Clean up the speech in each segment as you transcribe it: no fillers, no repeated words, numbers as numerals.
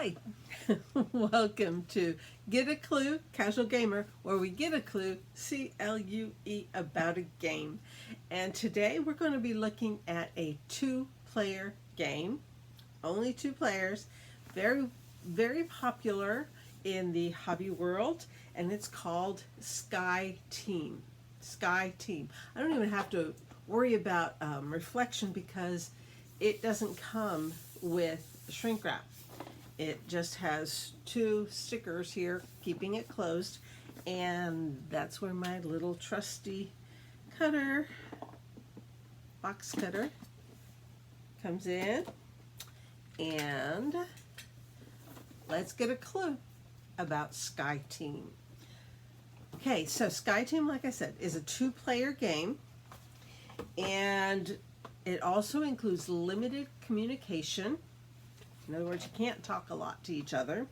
Hi, welcome to Get a Clue, Casual Gamer, where we get a clue, C-L-U-E, about a game. And today we're going to be looking at a two-player game, only two players, very, very popular in the hobby world, and it's called SkyTeam. SkyTeam. I don't even have to worry about reflection because it doesn't come with shrink wrap. It just has two stickers here keeping it closed, and that's where my little trusty cutter, box cutter, comes in. And let's get a clue about SkyTeam. Okay, so SkyTeam, like I said, is a two-player game, and it also includes limited communication. In other words, you can't talk a lot to each other.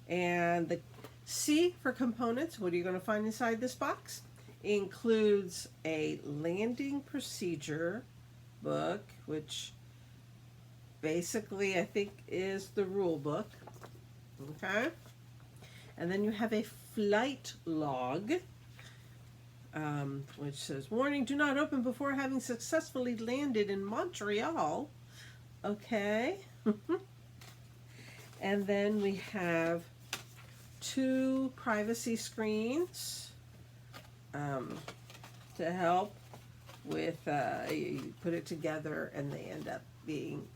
And the C for components, what are you going to find inside this box? Includes a landing procedure book, which basically I think is the rule book. Okay? And then you have a flight log, which says, warning, do not open before having successfully landed in Montreal. Okay. And then we have two privacy screens to help with, you put it together and they end up being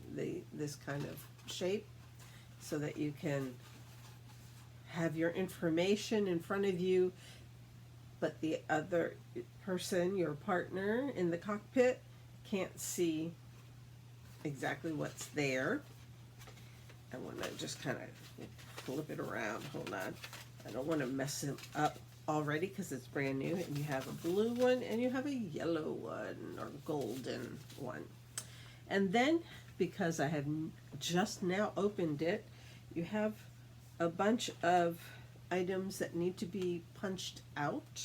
this kind of shape so that you can have your information in front of you, but the other person, your partner in the cockpit, can't see exactly what's there. I want to just kind of flip it around. Hold on. I don't want to mess it up already because it's brand new. And you have a blue one and you have a yellow one or golden one. And then, because I have just now opened it, you have a bunch of items that need to be punched out.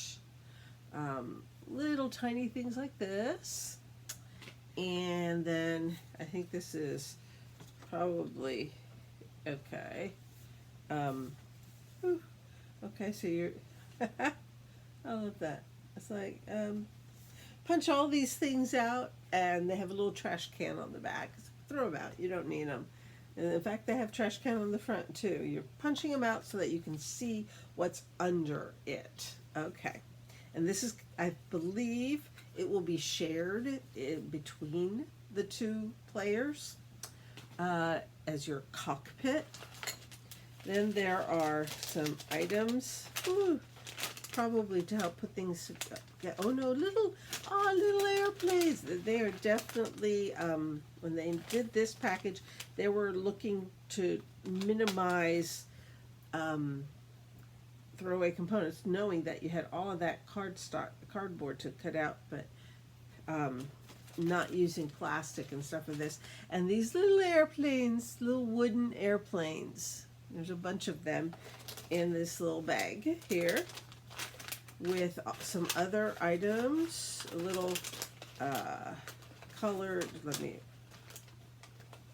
Little tiny things like this. And then I think this is probably okay. Okay, so you're I love that. It's like punch all these things out, and they have a little trash can on the back. Throw them out. You don't need them. And in fact, they have trash can on the front too. You're punching them out so that you can see what's under it. Okay. And this is, I believe, it will be shared between the two players as your cockpit. Then there are some items, probably to help put things together. Oh no, little airplanes. They are definitely, when they did this package, they were looking to minimize throwaway components, knowing that you had all of that cardboard to cut out, but not using plastic and stuff for this. And these little airplanes, little wooden airplanes, there's a bunch of them in this little bag here with some other items, a little colored, let me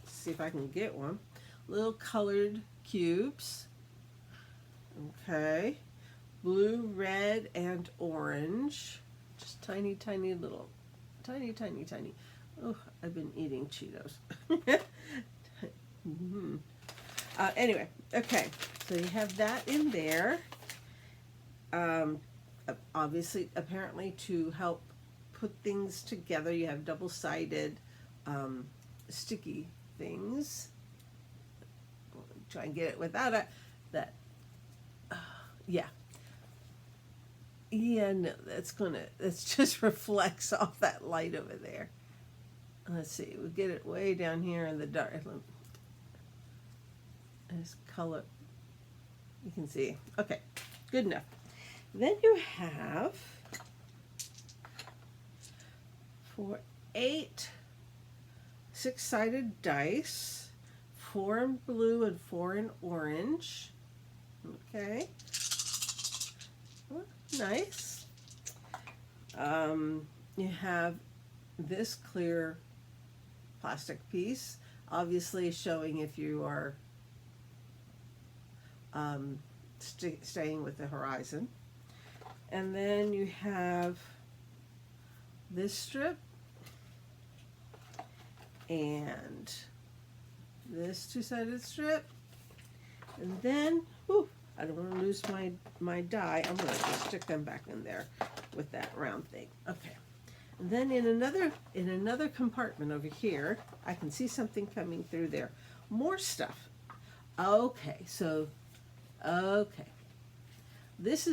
see if I can get one, little colored cubes. Okay, blue, red, and orange. Just tiny, tiny little, tiny. Oh, I've been eating Cheetos. Anyway, okay, so you have that in there. Obviously, apparently to help put things together, you have double-sided sticky things. Try and get it without that. Yeah, no, that's just reflects off that light over there. Let's see, we'll get it way down here in the dark. This color, you can see. Okay, good enough. Then you have for 8 6-sided dice, 4 in blue and 4 in orange. Okay. Nice. You have this clear plastic piece, obviously showing if you are staying with the horizon. And then you have this strip and this two-sided strip. And then, I don't want to lose my die. I'm going to just stick them back in there with that round thing. Okay. And then in another compartment over here, I can see something coming through there. More stuff. Okay, this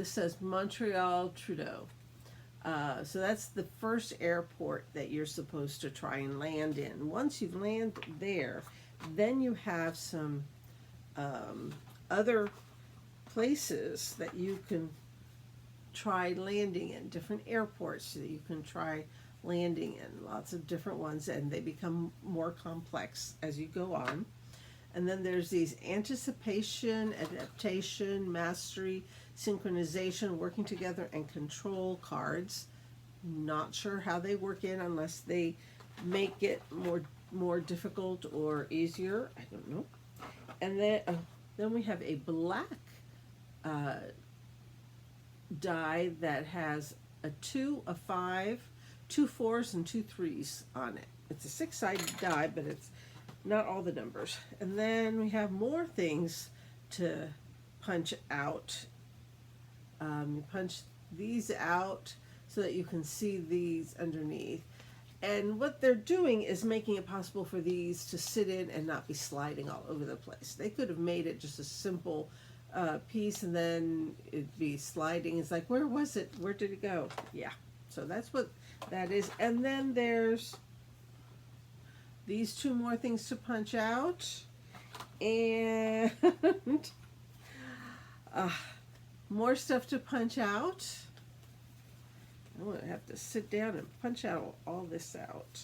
says Montreal Trudeau. So that's the first airport that you're supposed to try and land in. Once you've landed there, then you have some other places that you can try landing in, different airports that you can try landing in, lots of different ones, and they become more complex as you go on. And then there's these anticipation, adaptation, mastery, synchronization, working together, and control cards. Not sure how they work in unless they make it more difficult or easier. I don't know. And then we have a black die that has a 2, a 5, 2 4s, and 2 3s on it. It's a 6-sided die, but it's not all the numbers. And then we have more things to punch out. You punch these out so that you can see these underneath. And what they're doing is making it possible for these to sit in and not be sliding all over the place. They could have made it just a simple piece and then it'd be sliding. It's like, where was it? Where did it go? Yeah, so that's what that is. And then there's these 2 more things to punch out. And more stuff to punch out. I'm going to have to sit down and punch out all this out.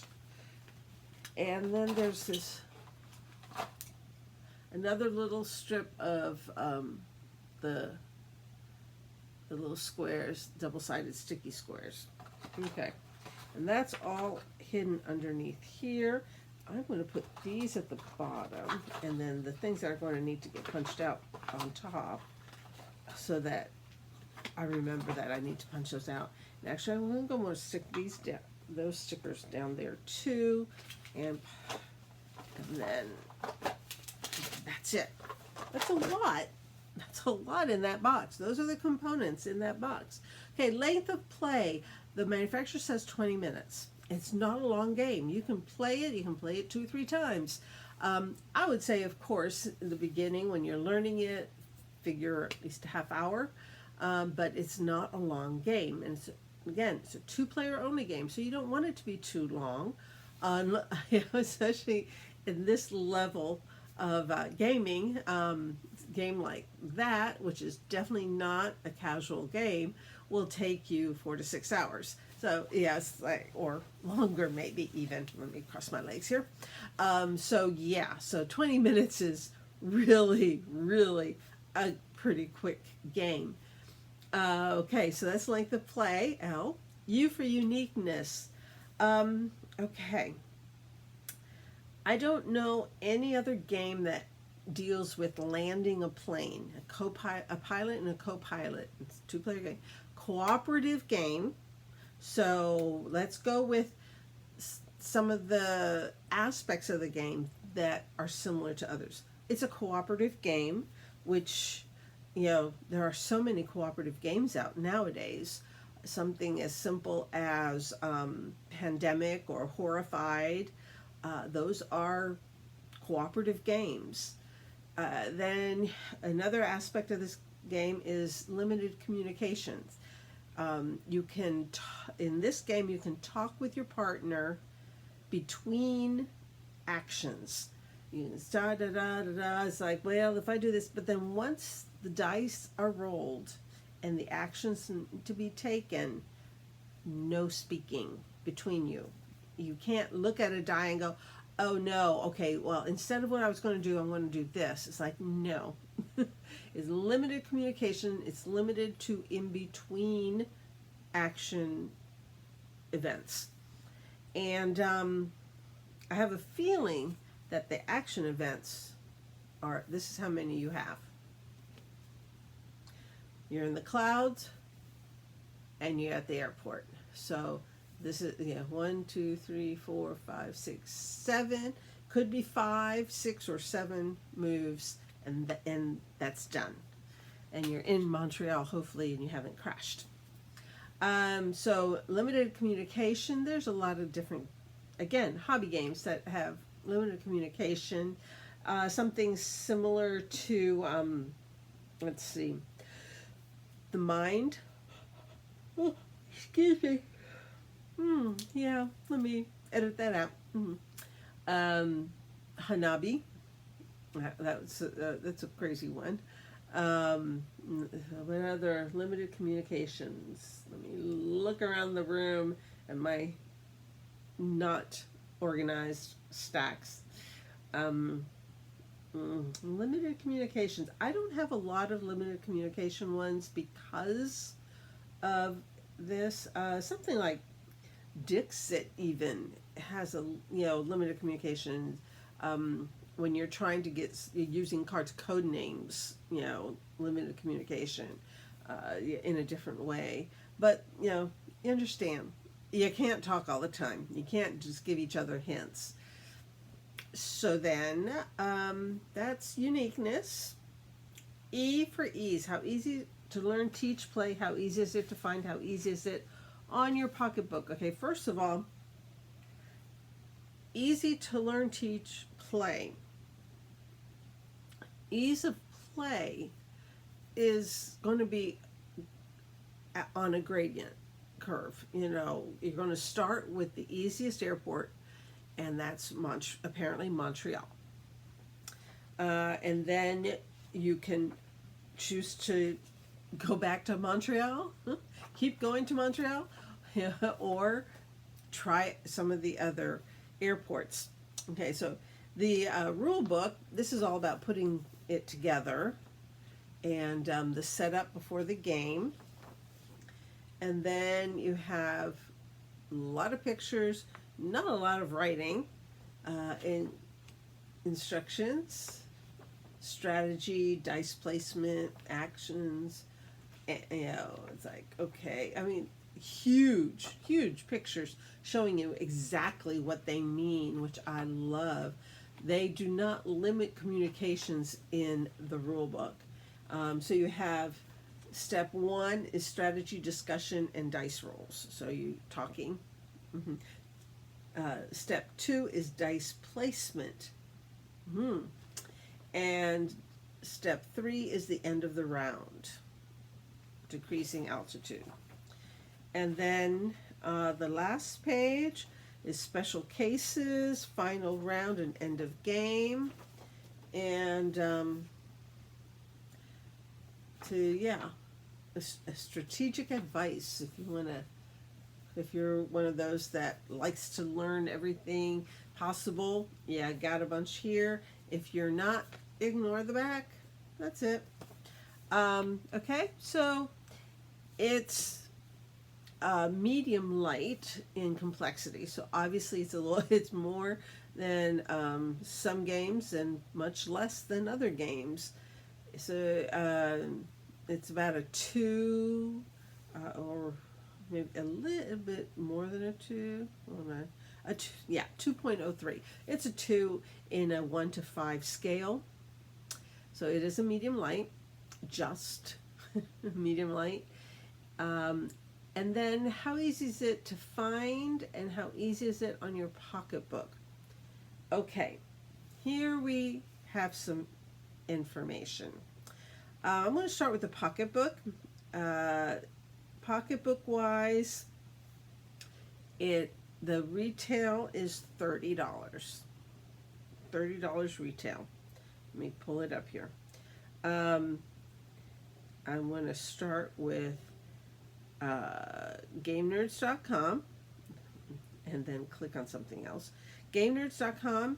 And then there's this another little strip of the little squares, double-sided sticky squares. Okay, and that's all hidden underneath here. I'm going to put these at the bottom, and then the things that are going to need to get punched out on top, so that I remember that I need to punch those out. And actually, I'm going to stick these down, those stickers down there too, and then that's it. That's a lot. That's a lot in that box. Those are the components in that box. Okay, length of play. The manufacturer says 20 minutes. It's not a long game. You can play it. You can play it 2 or 3 times. I would say, of course, in the beginning when you're learning it, figure at least a half hour. But it's not a long game. And it's a 2-player only game, so you don't want it to be too long, especially in this level of gaming. Game like that, which is definitely not a casual game, will take you 4 to 6 hours. So yes, or longer maybe even. Let me cross my legs here. So 20 minutes is really, really a pretty quick game. Okay, so that's length of play, L. U for uniqueness. Okay. I don't know any other game that deals with landing a plane, a pilot and a co-pilot. It's a 2-player game. Cooperative game. So let's go with some of the aspects of the game that are similar to others. It's a cooperative game, which, there are so many cooperative games out nowadays. Something as simple as Pandemic or Horrified. Those are cooperative games. Then another aspect of this game is limited communications. You can, in this game, you can talk with your partner between actions. It's da da da da da. It's like, well, if I do this, but then once the dice are rolled and the actions to be taken, no speaking between you. You can't look at a die and go, oh no, okay, well, instead of what I was going to do, I'm going to do this. It's like, no. It's limited communication. It's limited to in-between action events. And I have a feeling that the action events are, this is how many you have. You're in the clouds and you're at the airport. So this is, 1, 2, 3, 4, 5, 6, 7. Could be 5, 6, or 7 moves, and that's done. And you're in Montreal, hopefully, and you haven't crashed. So limited communication. There's a lot of different, again, hobby games that have limited communication. Something similar to, let's see, the mind. Oh, excuse me. Yeah, let me edit that out. Hanabi. That's a crazy one. What other limited communications? Let me look around the room and my not organized stacks. Limited communications. I don't have a lot of limited communication ones because of this. Something like Dixit even has a limited communication. When you're trying to get using cards code names, limited communication in a different way. But you understand, you can't talk all the time. You can't just give each other hints. So then that's uniqueness. E for ease. How easy to learn, teach, play. How easy is it to find? How easy is it on your pocketbook? Okay, first of all, easy to learn, teach, play. Ease of play is going to be on a gradient curve. You're going to start with the easiest airport, and that's apparently Montreal. And then you can choose to go back to Montreal, keep going to Montreal, or try some of the other airports. Okay, so the rule book, this is all about putting it together, and the setup before the game. And then you have a lot of pictures, not a lot of writing, and instructions, strategy, dice placement, actions. It's like, okay, I mean, huge pictures showing you exactly what they mean, which I love. They do not limit communications in the rule book. So you have step 1 is strategy, discussion, and dice rolls. So you talking. Step 2 is dice placement. And step 3 is the end of the round, decreasing altitude. And then the last page is special cases, final round, and end of game. And strategic advice if you're one of those that likes to learn everything possible. Yeah, got a bunch here. If you're not, ignore the back. That's it. Okay, so it's medium light in complexity. So obviously it's more than some games and much less than other games. So it's about a 2 or maybe a little bit more than a 2. Hold on. 2.03. It's a 2 in a 1 to 5 scale. So it is a medium light, just medium light. And then how easy is it to find, and how easy is it on your pocketbook? Okay, here we have some information. I'm going to start with the pocketbook. Pocketbook wise, the retail is $30. $30 retail. Let me pull it up here. I'm going to start with GameNerds.com and then click on something else. GameNerds.com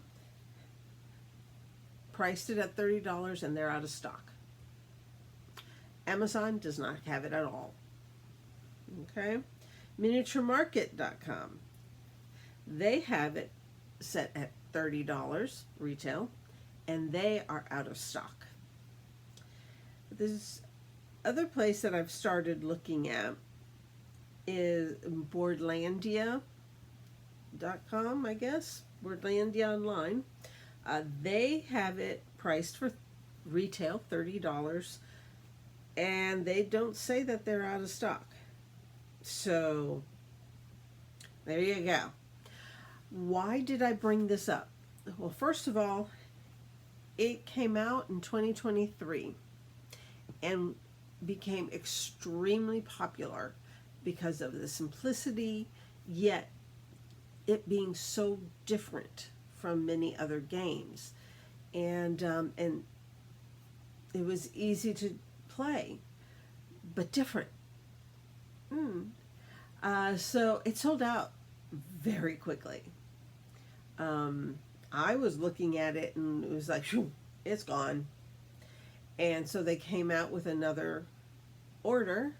priced it at $30 and they're out of stock. Amazon does not have it at all. Okay. MiniatureMarket.com. They have it set at $30 retail, and they are out of stock. This other place that I've started looking at is Boardlandia.com, I guess. Boardlandia Online. They have it priced for retail $30, and they don't say that they're out of stock. So there you go. Why did I bring this up? Well, first of all, it came out in 2023 and became extremely popular because of the simplicity, yet it being so different from many other games, and it was easy to play, but different. So it sold out very quickly. I was looking at it and it was like, shoo, it's gone. And so they came out with another order,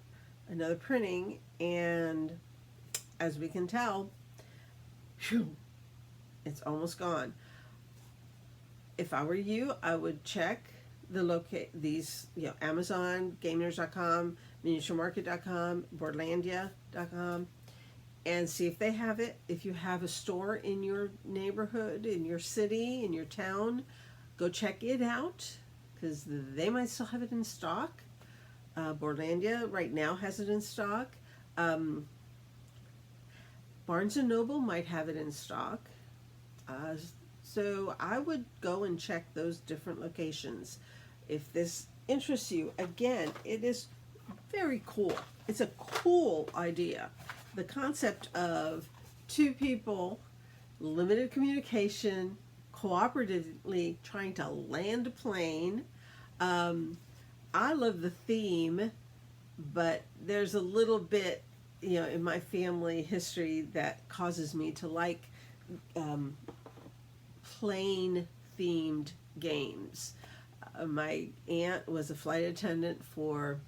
another printing, and as we can tell, shoo, it's almost gone. If I were you, I would check these, Amazon, GameNerds.com, MiniatureMarket.com, Boardlandia.com, and see if they have it. If you have a store in your neighborhood, in your city, in your town, go check it out, because they might still have it in stock. Boardlandia right now has it in stock. Barnes & Noble might have it in stock. So I would go and check those different locations. If this interests you, again, it is very cool. It's a cool idea. The concept of two people, limited communication, cooperatively trying to land a plane. I love the theme, but there's a little bit, in my family history that causes me to like plane themed games. My aunt was a flight attendant for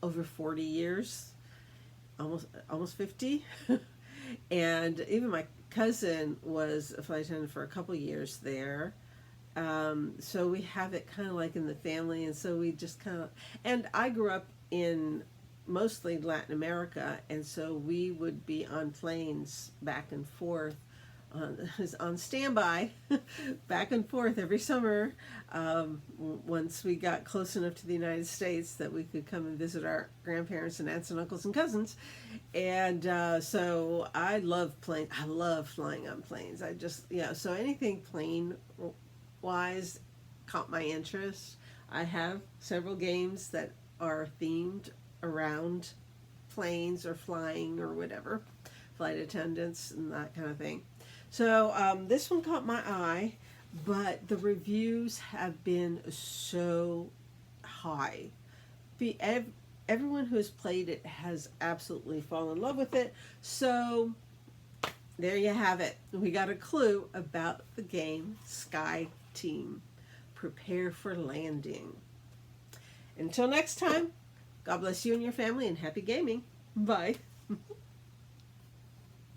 over 40 years, almost 50. And even my cousin was a flight attendant for a couple years there. So we have it kind of like in the family, and so we just and I grew up in mostly Latin America, and so we would be on planes back and forth, on standby, back and forth every summer, once we got close enough to the United States that we could come and visit our grandparents and aunts and uncles and cousins. And so I love planes. I love flying on planes. So anything plane wise caught my interest. I have several games that are themed around planes or flying or whatever, flight attendants and that kind of thing. So this one caught my eye, but the reviews have been so high. Everyone who has played it has absolutely fallen in love with it. So there you have it. We got a clue about the game SkyTeam. Prepare for landing. Until next time, God bless you and your family, and happy gaming. Bye.